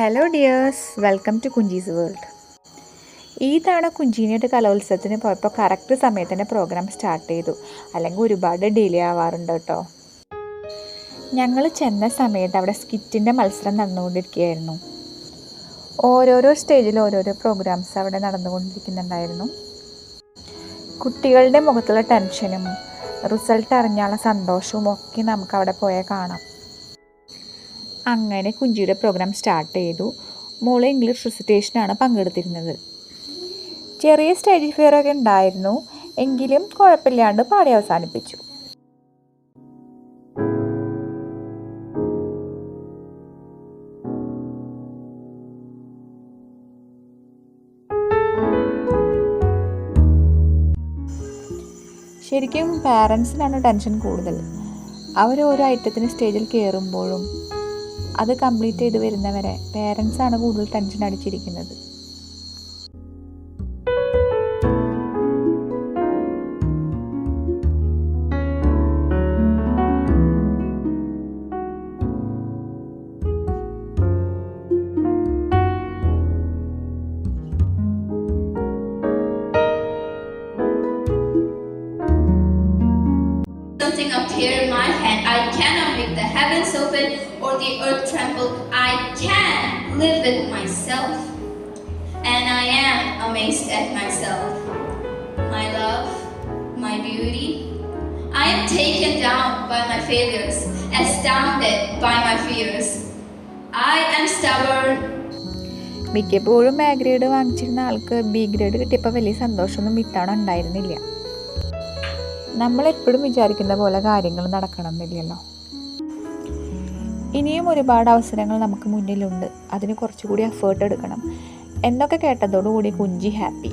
Hello dears, welcome to കുഞ്ചീസ് world. ഈ തവണ കുഞ്ചീനിയായിട്ട് കലോത്സവത്തിന് പോയപ്പോൾ കറക്റ്റ് സമയത്ത് തന്നെ പ്രോഗ്രാം സ്റ്റാർട്ട് ചെയ്തു. അല്ലെങ്കിൽ ഒരുപാട് ഡിലേ ആവാറുണ്ട് കേട്ടോ. ഞങ്ങൾ ചെന്ന സമയത്ത് അവിടെ സ്കിറ്റിൻ്റെ മത്സരം നടന്നുകൊണ്ടിരിക്കുകയായിരുന്നു. ഓരോരോ സ്റ്റേജിൽ ഓരോരോ പ്രോഗ്രാംസ് അവിടെ നടന്നുകൊണ്ടിരിക്കുന്നുണ്ടായിരുന്നു. കുട്ടികളുടെ മുഖത്തുള്ള ടെൻഷനും റിസൾട്ട് അറിഞ്ഞാലുള്ള സന്തോഷവും ഒക്കെ നമുക്ക് അവിടെ പോയാൽ കാണാം. അങ്ങനെ കുഞ്ചിയുടെ പ്രോഗ്രാം സ്റ്റാർട്ട് ചെയ്തു. മോള് ഇംഗ്ലീഷ് റിസിറ്റേഷനാണ് പങ്കെടുത്തിരുന്നത്. ചെറിയ സ്റ്റേജ് ഫിയറൊക്കെ ഉണ്ടായിരുന്നു, എങ്കിലും കുഴപ്പമില്ലാണ്ട് പാടി അവസാനിപ്പിച്ചു. ശരിക്കും പാരൻസിനാണ് ടെൻഷൻ കൂടുതൽ. അവർ ഓരോ ഐറ്റത്തിന് സ്റ്റേജിൽ കയറുമ്പോഴും അത് കംപ്ലീറ്റ് ചെയ്ത് വരുന്നവരെ പേരൻസാണ് കൂടുതൽ tension അടിച്ചിരിക്കുന്നത്. Something appear in my hand. I cannot make the heavens open or the earth tremble. I can live with myself, and I am amazed at myself. My love, my beauty. I am taken down by my failures, astounded by my fears. I am stubborn. മിക്കപ്പോഴും A grade വാങ്ങിച്ചിരുന്ന ആൾക്ക് B grade കിട്ടിയപ്പോൾ വലിയ സന്തോഷമൊന്നും ഇത്തവണ ഉണ്ടായിരുന്നില്ല. നമ്മളെപ്പോഴും വിചാരിക്കുന്ന പോലെ കാര്യങ്ങൾ നടക്കണം എന്നില്ലല്ലോ. ഇനിയും ഒരുപാട് അവസരങ്ങൾ നമുക്ക് മുന്നിലുണ്ട്. അതിന് കുറച്ചുകൂടി എഫേർട്ട് എടുക്കണം എന്നൊക്കെ കേട്ടതോടുകൂടി കുഞ്ചി ഹാപ്പി.